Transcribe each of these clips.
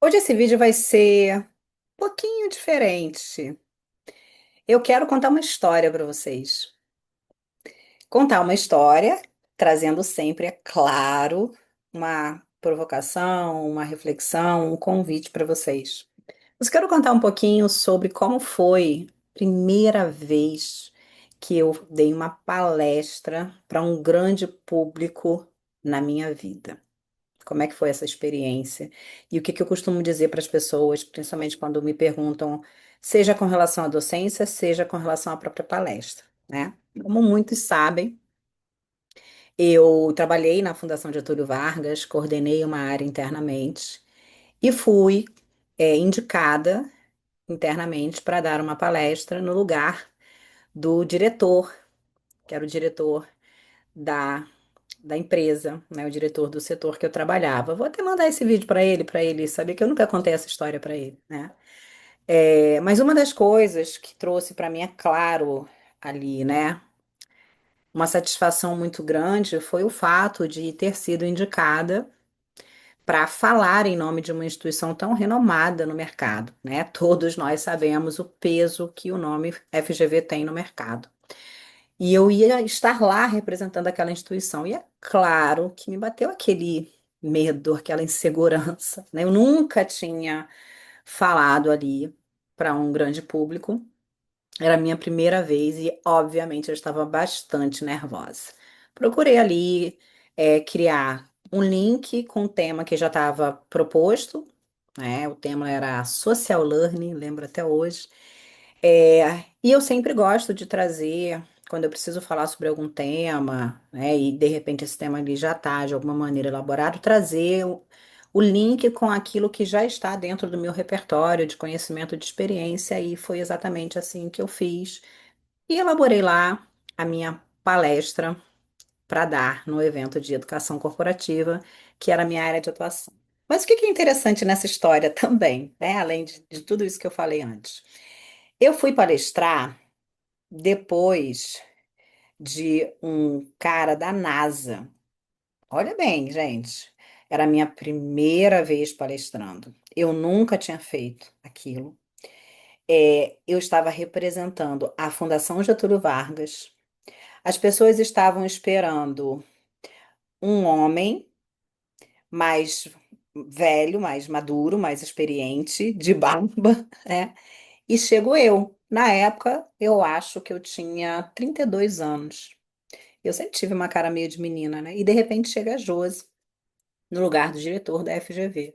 Hoje esse vídeo vai ser um pouquinho diferente. Eu quero contar uma história para vocês. Contar uma história, trazendo sempre, é claro, uma provocação, uma reflexão, um convite para vocês. Mas quero contar um pouquinho sobre como foi a primeira vez que eu dei uma palestra para um grande público na minha vida. Como é que foi essa experiência? E o que que eu costumo dizer para as pessoas, principalmente quando me perguntam, seja com relação à docência, seja com relação à própria palestra, né? Como muitos sabem, eu trabalhei na Fundação Getúlio Vargas, coordenei uma área internamente e fui, indicada internamente para dar uma palestra no lugar do diretor, que era o diretor da da empresa, né, o diretor do setor que eu trabalhava. Vou até mandar esse vídeo para ele saber que eu nunca contei essa história para ele, né? Mas uma das coisas que trouxe para mim, é claro, ali, né, uma satisfação muito grande foi o fato de ter sido indicada para falar em nome de uma instituição tão renomada no mercado, né? Todos nós sabemos o peso que o nome FGV tem no mercado. E eu ia estar lá representando aquela instituição. E é claro que me bateu aquele medo, aquela insegurança, né? Eu nunca tinha falado ali para um grande público. Era a minha primeira vez e, obviamente, eu estava bastante nervosa. Procurei ali, criar um link com o tema que já estava proposto, né? O tema era Social Learning, lembro até hoje. E eu sempre gosto de trazer, quando eu preciso falar sobre algum tema, né, e de repente esse tema ali já está de alguma maneira elaborado, trazer o link com aquilo que já está dentro do meu repertório de conhecimento, de experiência, e foi exatamente assim que eu fiz. E elaborei lá a minha palestra para dar no evento de educação corporativa, que era a minha área de atuação. Mas o que que é interessante nessa história também, né, além de tudo isso que eu falei antes? Eu fui palestrar depois de um cara da NASA. Olha bem, gente, era a minha primeira vez palestrando. Eu nunca tinha feito aquilo. Eu estava representando a Fundação Getúlio Vargas. As pessoas estavam esperando um homem mais velho, mais maduro, mais experiente, de barba, né? E chego eu. Na época, eu acho que eu tinha 32 anos. Eu sempre tive uma cara meio de menina, né? E de repente chega a Josi no lugar do diretor da FGV.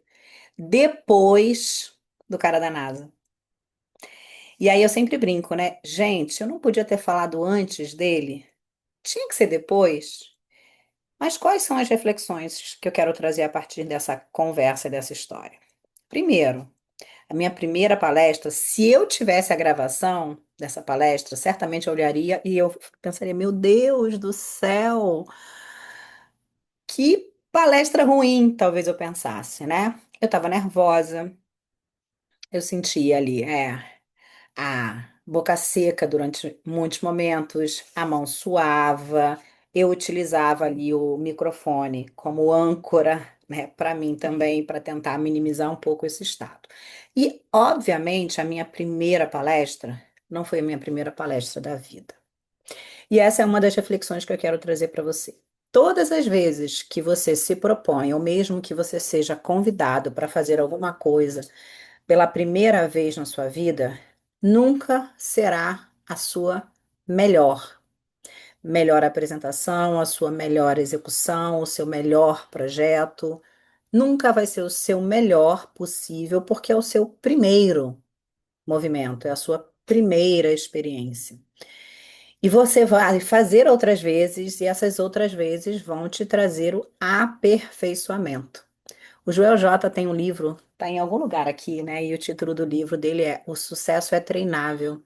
Depois do cara da NASA. E aí eu sempre brinco, né? Gente, eu não podia ter falado antes dele. Tinha que ser depois. Mas quais são as reflexões que eu quero trazer a partir dessa conversa, dessa história? Primeiro, a minha primeira palestra, se eu tivesse a gravação dessa palestra, certamente eu olharia e eu pensaria, meu Deus do céu, que palestra ruim, talvez eu pensasse, né? Eu estava nervosa, eu sentia ali, a boca seca durante muitos momentos, a mão suava, eu utilizava ali o microfone como âncora, né, para mim também, para tentar minimizar um pouco esse estado. E, obviamente, a minha primeira palestra não foi a minha primeira palestra da vida. E essa é uma das reflexões que eu quero trazer para você. Todas as vezes que você se propõe, ou mesmo que você seja convidado para fazer alguma coisa pela primeira vez na sua vida, nunca será a sua melhor. Melhor apresentação, a sua melhor execução, o seu melhor projeto. Nunca vai ser o seu melhor possível, porque é o seu primeiro movimento, é a sua primeira experiência. E você vai fazer outras vezes, e essas outras vezes vão te trazer o aperfeiçoamento. O Joel J tem um livro, tá em algum lugar aqui, né? E o título do livro dele é O Sucesso é Treinável.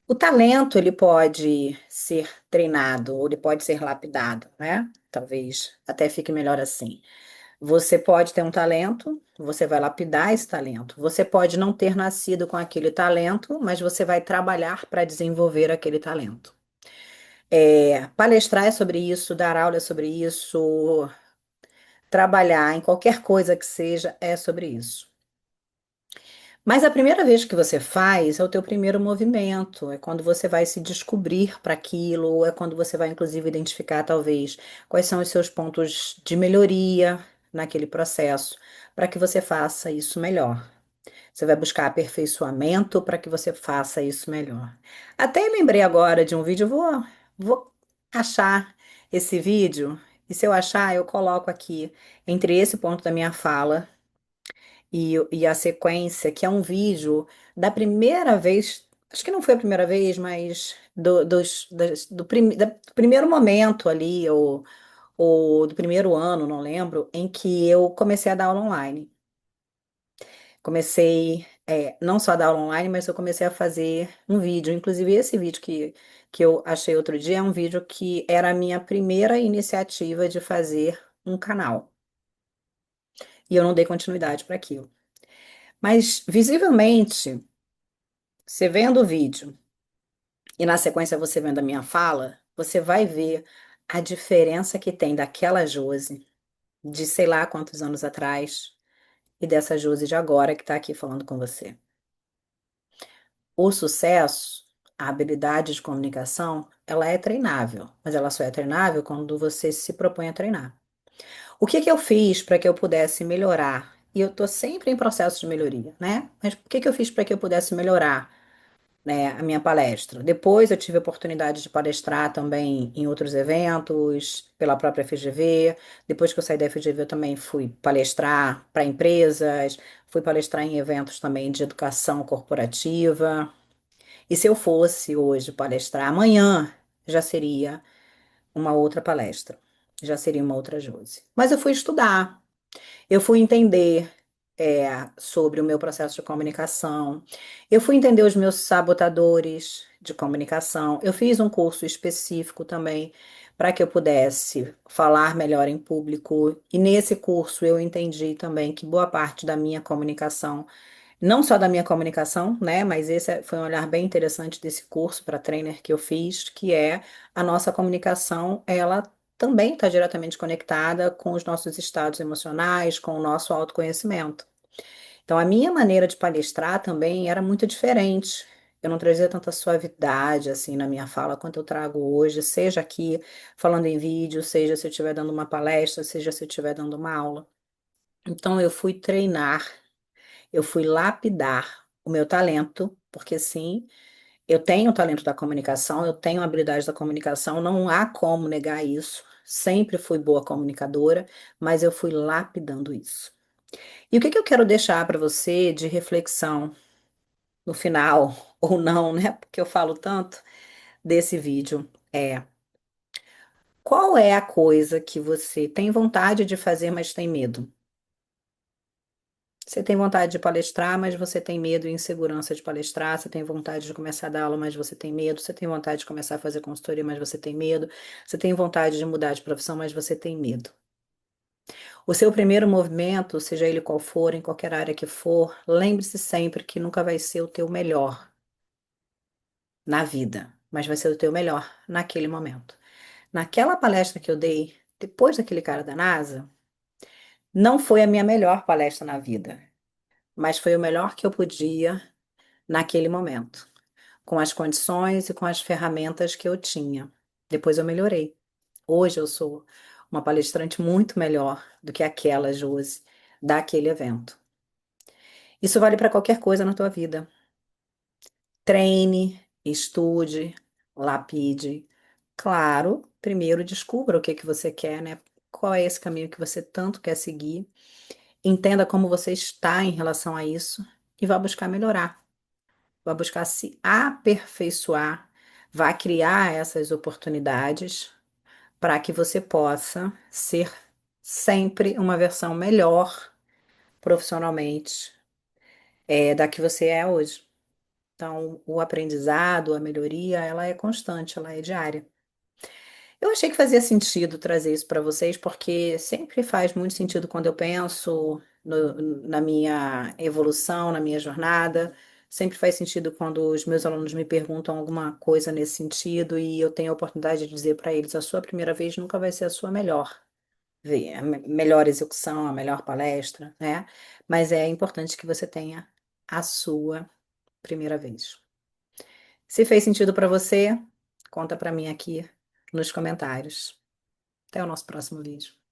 O talento, ele pode ser treinado, ou ele pode ser lapidado, né? Talvez até fique melhor assim. Você pode ter um talento, você vai lapidar esse talento. Você pode não ter nascido com aquele talento, mas você vai trabalhar para desenvolver aquele talento. Palestrar é sobre isso, dar aula é sobre isso, trabalhar em qualquer coisa que seja, é sobre isso. Mas a primeira vez que você faz é o teu primeiro movimento, é quando você vai se descobrir para aquilo, ou é quando você vai inclusive identificar talvez quais são os seus pontos de melhoria naquele processo, para que você faça isso melhor. Você vai buscar aperfeiçoamento para que você faça isso melhor. Até lembrei agora de um vídeo, vou achar esse vídeo, e se eu achar, eu coloco aqui entre esse ponto da minha fala e a sequência, que é um vídeo da primeira vez, acho que não foi a primeira vez, mas do primeiro momento ali, ou do primeiro ano, não lembro, em que eu comecei a dar aula online. Comecei, não só a dar aula online, mas eu comecei a fazer um vídeo. Inclusive, esse vídeo que eu achei outro dia é um vídeo que era a minha primeira iniciativa de fazer um canal. E eu não dei continuidade para aquilo. Mas, visivelmente, você vendo o vídeo e na sequência você vendo a minha fala, você vai ver a diferença que tem daquela Josi de sei lá quantos anos atrás e dessa Josi de agora que está aqui falando com você. O sucesso, a habilidade de comunicação, ela é treinável, mas ela só é treinável quando você se propõe a treinar. O que que eu fiz para que eu pudesse melhorar? E eu estou sempre em processo de melhoria, né? Mas o que que eu fiz para que eu pudesse melhorar, né, a minha palestra? Depois eu tive a oportunidade de palestrar também em outros eventos, pela própria FGV. Depois que eu saí da FGV, eu também fui palestrar para empresas, fui palestrar em eventos também de educação corporativa. E se eu fosse hoje palestrar, amanhã já seria uma outra palestra, já seria uma outra Josi. Mas eu fui estudar, eu fui entender sobre o meu processo de comunicação, eu fui entender os meus sabotadores de comunicação, eu fiz um curso específico também para que eu pudesse falar melhor em público, e nesse curso eu entendi também que boa parte da minha comunicação não só da minha comunicação, né? Mas foi um olhar bem interessante desse curso para trainer que eu fiz, que é a nossa comunicação, ela também está diretamente conectada com os nossos estados emocionais, com o nosso autoconhecimento. Então, a minha maneira de palestrar também era muito diferente. Eu não trazia tanta suavidade assim na minha fala quanto eu trago hoje, seja aqui falando em vídeo, seja se eu estiver dando uma palestra, seja se eu estiver dando uma aula. Então, eu fui treinar, eu fui lapidar o meu talento, porque sim, eu tenho o talento da comunicação, eu tenho a habilidade da comunicação, não há como negar isso. Sempre fui boa comunicadora, mas eu fui lapidando isso. E o que que eu quero deixar para você de reflexão no final, ou não, né? Porque eu falo tanto desse vídeo, é: qual é a coisa que você tem vontade de fazer, mas tem medo? Você tem vontade de palestrar, mas você tem medo e insegurança de palestrar. Você tem vontade de começar a dar aula, mas você tem medo. Você tem vontade de começar a fazer consultoria, mas você tem medo. Você tem vontade de mudar de profissão, mas você tem medo. O seu primeiro movimento, seja ele qual for, em qualquer área que for, lembre-se sempre que nunca vai ser o teu melhor na vida, mas vai ser o teu melhor naquele momento. Naquela palestra que eu dei, depois daquele cara da NASA, não foi a minha melhor palestra na vida, mas foi o melhor que eu podia naquele momento, com as condições e com as ferramentas que eu tinha. Depois eu melhorei. Hoje eu sou uma palestrante muito melhor do que aquela Josi daquele evento. Isso vale para qualquer coisa na tua vida. Treine, estude, lapide. Claro, primeiro descubra o que que você quer, né? Qual é esse caminho que você tanto quer seguir? Entenda como você está em relação a isso e vá buscar melhorar. Vai buscar se aperfeiçoar, vai criar essas oportunidades para que você possa ser sempre uma versão melhor profissionalmente da que você é hoje. Então, o aprendizado, a melhoria, ela é constante, ela é diária. Eu achei que fazia sentido trazer isso para vocês, porque sempre faz muito sentido quando eu penso na minha evolução, na minha jornada. Sempre faz sentido quando os meus alunos me perguntam alguma coisa nesse sentido e eu tenho a oportunidade de dizer para eles: a sua primeira vez nunca vai ser a sua melhor. ver a melhor execução, a melhor palestra, né? Mas é importante que você tenha a sua primeira vez. Se fez sentido para você, conta para mim aqui nos comentários. Até o nosso próximo vídeo.